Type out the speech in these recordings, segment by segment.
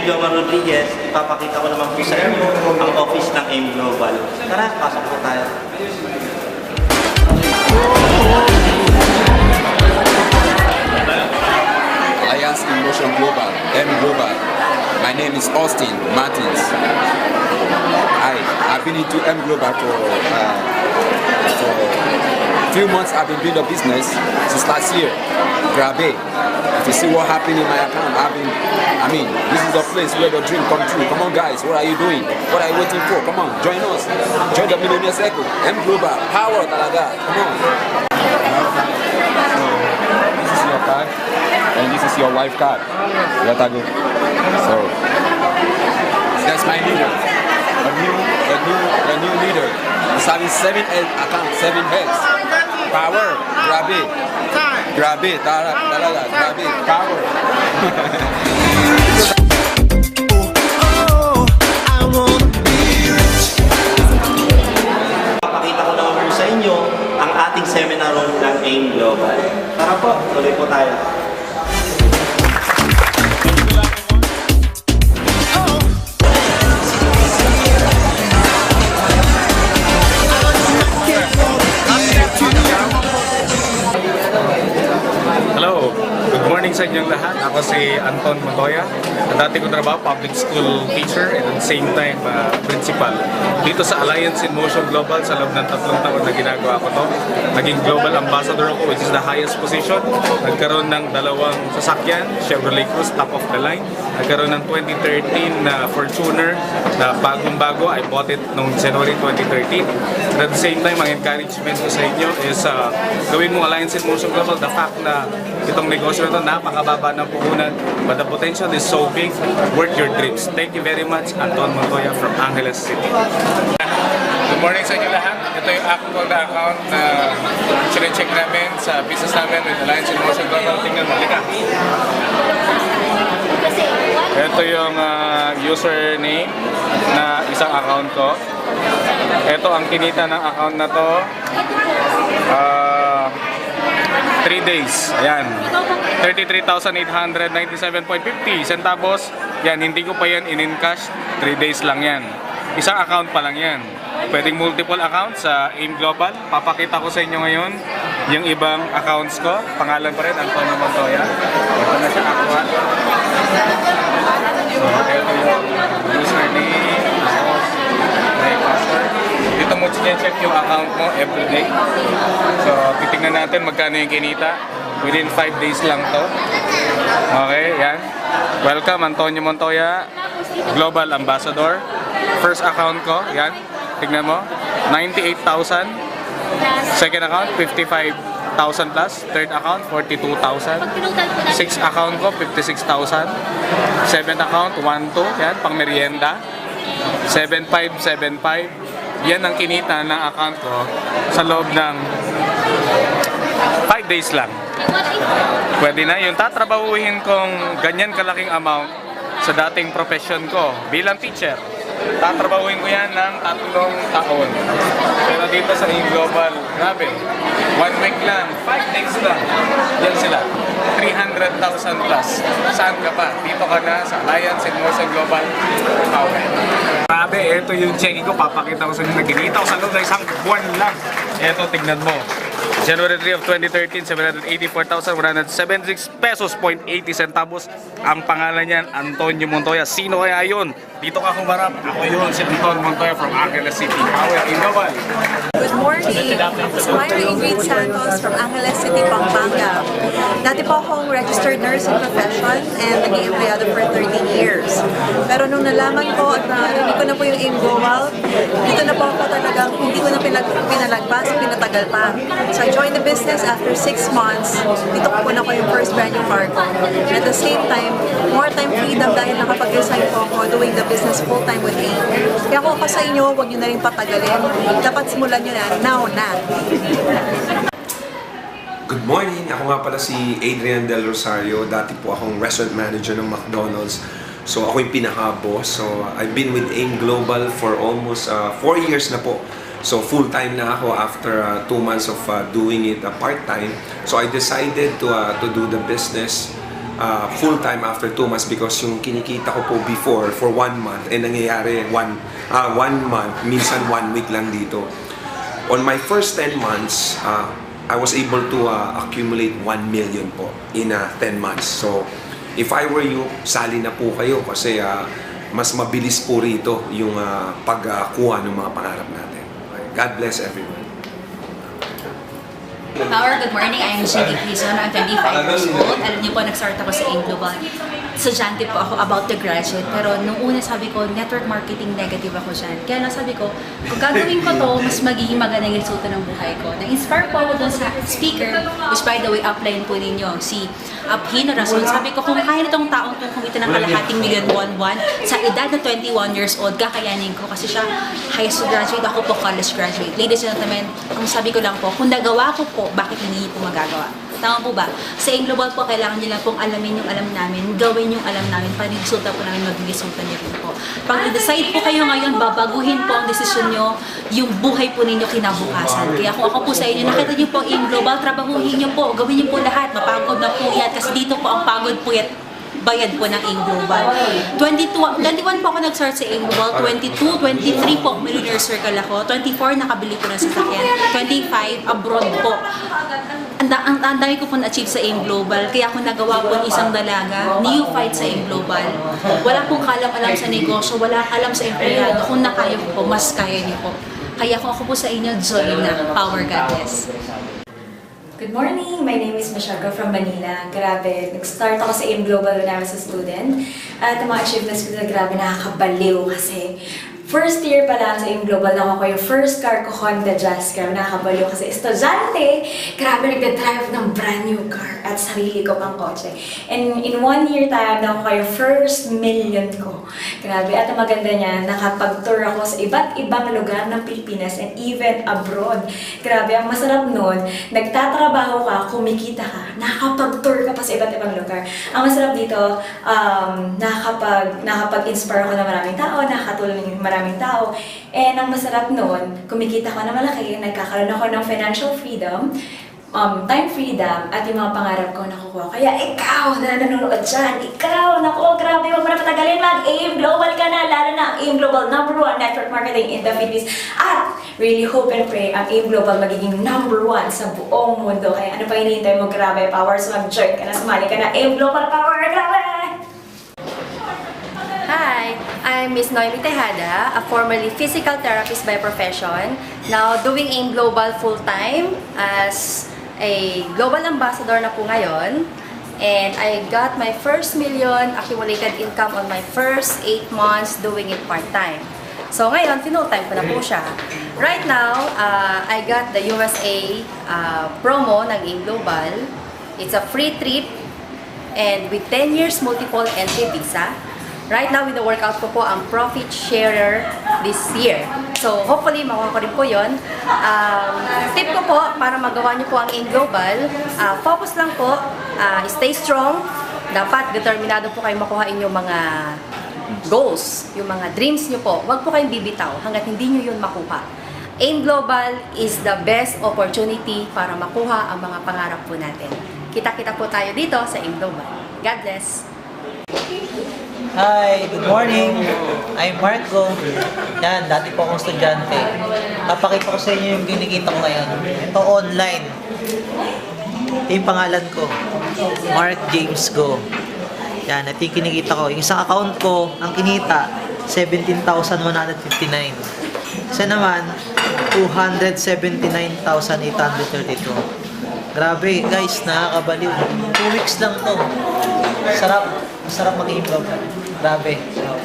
Jomar Rodriguez. Ipapakita ko naman po sa inyo ang office ng AIM Global. Tara, pasok po tayo. Alliance in Motion Global, AIM Global. My name is Austin Martins. I've been into AIM Global for a few months. I've been doing the business since last year. Grabe. If you see what happened in my account, this is the place where the dream come true. Come on guys, what are you doing? What are you waiting for? Come on, join us. Join the Millionaire Circle. AIM Global, power talaga. Come on. This is your card, and this is your wife card. Yatago. So that's my leader. A new leader. He's having 7 accounts, 7 heads. Power, grabe, talaga, grabe, power. Papakita ko naman po sa inyo ang ating seminar room ng AIM Global. Tara po, tuloy po tayo. Hello, good morning sa inyong lahat. Ako si Anton Montoya. Dati ko trabaho, public school teacher and at the same time principal. Dito sa Alliance in Motion Global, sa loob ng 3 taon na ginagawa ko to. Naging global ambassador ako, which is the highest position. Nagkaroon ng 2 sasakyan, Chevrolet Cruze, top of the line. Nagkaroon ng 2013 na Fortuner na bagong-bago. I bought it noong January 2013. And at the same time, ang encouragement ko sa inyo is gawin mo Alliance in Motion Global. The fact na itong negosyo na ito, napakababa ng puhunan, but the potential is so big, worth your dreams. Thank you very much, Anton Montoya from Angeles City. Good morning sa inyo lahat. Ito yung actual na account na sinecheck namin sa business namin with Alliance in Motion Global. Tingnan mo, lika. Ito yung username na isang account ko. Ito ang kinita ng account na to. 3 days. Ayan. 33,897.50 centavos. Yan, hindi ko pa yan in-cash. 3 days lang yan. Isang account pa lang yan. Pwedeng multiple accounts sa AIM Global. Papakita ko sa inyo ngayon yung ibang accounts ko. Pangalan pa rin, Antonio Montoya. Ito na siya, Aqua. So, ito yung username. Dito mo check yung account mo everyday. So, titingnan natin magkano yung kinita. Within 5 days lang to. Okay, yan. Welcome, Antonio Montoya, Global Ambassador. First account ko, yan. Tingnan mo, 98,000. Second account, 55,000 plus. Third account, 42,000. Sixth account ko, 56,000. Seventh account, 1,2. Yan, pang merienda. 7,575. Yan ang kinita ng account ko sa loob ng 5 days lang. Pwede na yung tatrabahuhin kong ganyan kalaking amount sa dating profession ko bilang teacher. Tatrabahuhin ko yan ng 3 taon. Pero dito sa AIM Global, grabe, 1 week lang, 5 days lang, yan sila, 300,000 plus. Saan ka pa? Dito ka na sa Alliance in Motion Global. Okay. Grabe, ito yung checking ko, papakita ko sa inyo, naginita ko sa loob ng 1 buwan lang. Ito, tignan mo. January 3 of 2013, 784,176 pesos, 80 centavos. Ang pangalan niyan, Antonio Montoya. Sino kaya yun? Dito ka humarap. Ako yun, si Anton Montoya from Angeles City. Power in Global. Good morning. Ako si Myra Ingrid Santos from Angeles City, Pampanga. Dati po akong registered nurse in profession and naging empleyado for 13 years. Pero nung nalaman ko at narinig ko na po yung AIM Global, dito na po ako talagang hindi ko na pinalagpas, pinatagal pa. So I joined the business after 6 months. Dito ko na po yung first brand new car ko. At the same time, more time freedom dahil nakapag-resign po ako doing the business full-time with AIM. Kaya kung ako sa inyo, huwag nyo na rin patagalin. Dapat simulan nyo na, now na. Good morning! Ako nga pala si Adrian Del Rosario. Dati po akong restaurant manager ng McDonald's. So ako yung pinaka-boss. So I've been with AIM Global for almost 4 years na po. So full-time na ako after 2 months of doing it part-time. So I decided to do the business full-time after 2 months because yung kinikita ko po before for 1 month nangyayari 1 month, minsan 1 week lang dito. On my first 10 months, I was able to accumulate 1 million po in 10 months. So, if I were you, sali na po kayo kasi mas mabilis po rito yung pagkuha ng mga pangarap natin. God bless everyone. Power, good morning. I am Shindy Quizon. I'm 25 years old. Alam niyo po, nag-start ako sa AIM Global. Estudyante po ako, about to graduate. Pero nung una sabi ko, network marketing negative ako dyan. Kaya lang sabi ko, kung gagawin ko to, mas magiging maganda yung resulta ng buhay ko. Nag-inspire po ako dun sa speaker, which by the way, upline po ninyo, si Abhino Rason. Sabi ko, kung kaya nitong taong itong kumita ng kalahating million buwan-buwan, sa edad na 21 years old, kakayanin ko. Kasi siya, high school graduate, ako po college graduate. Ladies and gentlemen, kung sabi ko lang po, kung nagawa ko po, bakit hindi niyo po magagawa? Tama po ba? Sa AIM Global po, kailangan nyo lang pong alamin yung alam namin, gawin yung alam namin, para yung resulta po namin mag-resulta niyo rin po. Pag i-decide po kayo ngayon, babaguhin po ang desisyon nyo, yung buhay po ninyo kinabukasan. Kaya kung ako po sa inyo, nakita nyo po AIM Global, trabahuhin nyo po, gawin nyo po lahat, mapagod na po yan, kasi dito po ang pagod po yan, bayad po ng AIM Global. 21 po ako nag-start sa AIM Global, 22, 23 po, Millionaire Circle ako, 24 nakabili po ng sasakyan, 25 abroad po. Ang dami ko po na-achieve sa AIM Global, kaya ako nagawa po ng isang dalaga, neophyte sa AIM Global. Wala pong kalam-alam sa negosyo, wala alam sa empleyado, kung nakaya ko po, mas kaya niyo po. Kaya kung ako po sa inyo, join na, Power Goddess. Good morning! My name is Michelle from Manila. Grabe, nag-start ako sa AIM Global when I was a student. At ang mga achievements ko na grabe, nakakabaliw kasi first year pa lang sa AIM Global lang ako yung first car ko, Honda Jazz. Grabe, nakakabaliw kasi estudyante. Grabe, nagda-drive ng brand new car at sarili ko pang kotse. And in 1 year time, na ako yung first million ko. Grabe, at ang maganda niya, nakapag-tour ako sa iba't ibang lugar ng Pilipinas and even abroad. Grabe, ang masarap nun, nagtatrabaho ka, kumikita ka, nakapag-tour ka pa sa iba't ibang lugar. Ang masarap dito, nakapag-inspire ako ng maraming tao, nakakatulong ng maraming tao. And ang masarap nun, kumikita ko na malaki, nagkakaroon ako ng financial freedom, time freedom, at yung mga pangarap ko nakukuha. Kaya ikaw na nanonood dyan, ikaw, naku, grabe, huwag mo na patagalin, mag-AIM Global ka na, lalo na AIM Global #1 network marketing in the Philippines. At really hope and pray ang AIM Global magiging #1 sa buong mundo. Kaya ano pa hinihintay mo, grabe, power, so mag-join ka na, sumali ka na, AIM Global Power, grabe! Hi, I'm Miss Noemi Tejada, a formerly physical therapist by profession, now doing AIM Global full-time as a global ambassador na po ngayon. And I got my first million accumulated income on my first 8 months doing it part-time. So ngayon, full-time ko na po siya. Right now, I got the USA promo ng AIM Global. It's a free trip and with 10 years multiple entry visa. Right now, with the workout ko po ang profit sharer this year. So, hopefully, makuha ko rin po yun. Tip ko po, para magawa niyo po ang AIM Global, focus lang po, stay strong. Dapat determinado po kayo makuha inyong mga goals, yung mga dreams niyo po. Huwag po kayong bibitaw hanggat hindi niyo yun makuha. AIM Global is the best opportunity para makuha ang mga pangarap po natin. Kita-kita po tayo dito sa AIM Global. God bless! Hi, good morning. I'm Marco. Yan, dati po akong estudyante. Papakita ko sa inyo yung kinikita ko ngayon. Ito online. Ito yung pangalan ko. Mark James Go. Yan, ito yung kinikita ko. Yung isang account ko, ang kinita, 17,159. Isa naman, 279,832. Grabe, guys, nakakabaliw. 2 weeks lang to. Sarap. Masarap mag-AIM Global. Grabe. Grabe.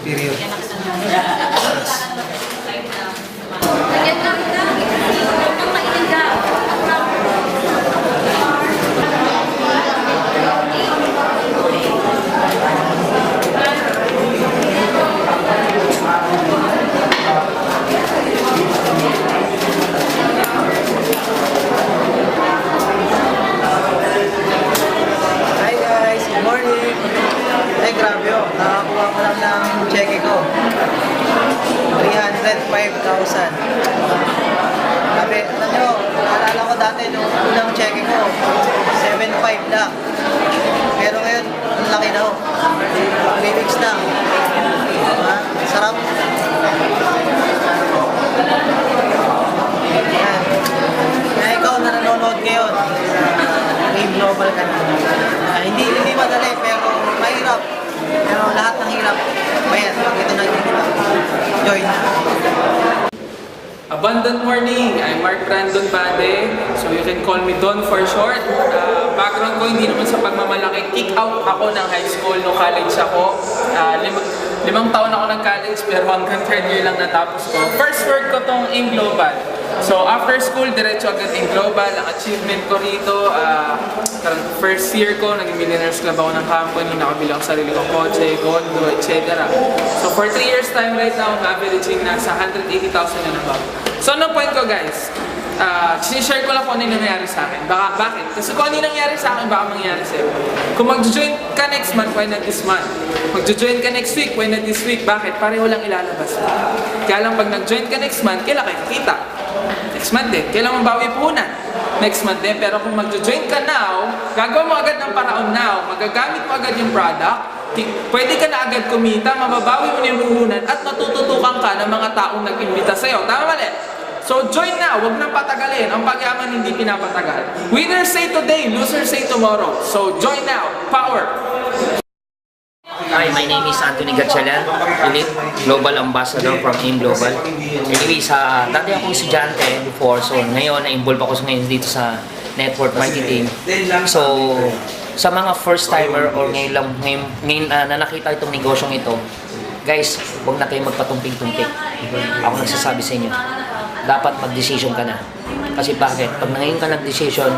Period. Grabe oh, nakakuha ko lang ng cheque ko. 305,000. Grabe, alam nyo, naalala ko dati dati nung unang check ko, 7.5 lang. Pero ngayon, ang laki na ho. 3 weeks lang. Diba? Sarap. Yan. Kaya ikaw na nanonood ngayon, Game Global ka na. Hindi madali, pero mahirap. Pero lahat ng hirap, bayad. Pag ito na join na. Abundant morning! I'm Mark Brandon Bade, so you can call me Don for short. Background ko hindi naman sa pagmamalaki. Kick out ako ng high school no college ako. Limang taon ako ng college pero hanggang third year lang natapos ko. First word ko tong AIM Global. So after school, diretso agad AIM Global. Ang achievement ko rito, first year ko, naging Millionaires Club ako ng company, nakabili ako sarili kong kotse, condo, etc. So for 3 years time right now, I'm averaging nasa 180,000 na above. So anong point ko guys? Sinishare ko lang kung ano yung nangyari sa akin. Bakit? Kasi kung ano yung nangyari sa akin, baka mangyari sa'yo. Kung mag-join ka next month, why not this month? Mag-join ka next week, why not this week? Bakit? Pareho lang ilalabas. Kaya lang pag nag-join ka next month, kailan kayo kikita? Next month din. Kailan mabawi puhunan? Next month din. Pero kung mag-join ka now, gagawa mo agad ng paraon now, magagamit mo agad yung product, pwede ka na agad kumita, mababawi mo na yung puhunan, at matututukan ka ng mga taong nag-imbita sa'yo. Tama mali? So join na, huwag nang patagalin. Ang pagyaman hindi pinapatagal. Winners say today, losers say tomorrow. So join now. Power! Hi, my name is Anthony Gatchalan, Elite Global Ambassador from AIM Global. Anyways, dati akong estudyante before, so ngayon na-involve ako ngayon dito sa network marketing. So, sa mga first timer or ngayon na nakita itong negosyong ito, guys, huwag na kayo magpatumpik-tumpik. Ako nagsasabi sa inyo, dapat mag-decision ka na. Kasi bakit? Pag ngayon ka nag-decision,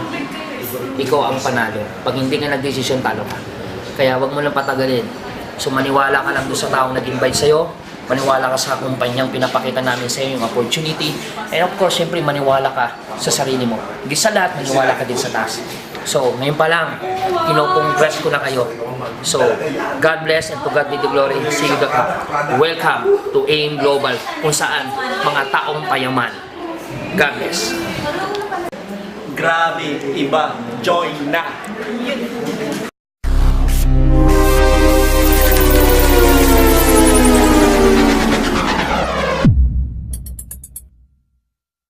ikaw ang panalo. Pag hindi ka nag-decision, talo ka. Kaya huwag mo lang patagalin. So maniwala ka lang doon sa taong nag-invite sa'yo, maniwala ka sa kumpanyang pinapakita namin sa'yo yung opportunity, and of course, siyempre maniwala ka sa sarili mo. Hindi sa lahat, maniwala ka din sa taas. So, ngayon pa lang, kino-congrats ko na kayo. So, God bless and to God be the glory. See you the top. Welcome to AIM Global, kung saan mga taong payaman. God bless. Grabe, iba, join na!